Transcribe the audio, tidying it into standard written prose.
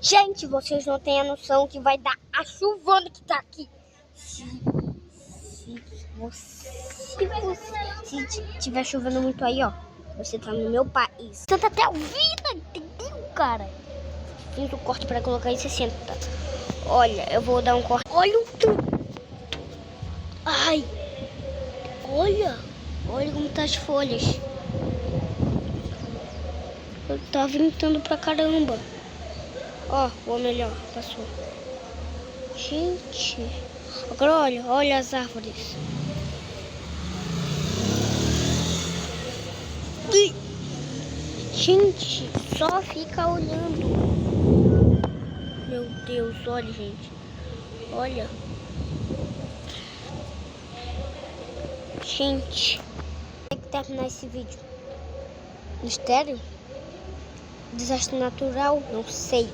Gente, vocês não têm a noção que vai dar a chuvona que tá aqui. Se tiver chovendo muito aí, ó, você tá no meu país. Você tá até ouvindo, entendeu, cara? Fiz o corte pra colocar em 60. Olha, eu vou dar um corte. Olha o tudo. Ai, olha como tá as folhas. Tá ventando pra caramba. Ó, o melhor, passou. Gente, agora olha as árvores. Gente, só fica olhando. Meu Deus, olha, gente. Olha. Gente, tem que terminar esse vídeo. Mistério? Desastre natural? Não sei.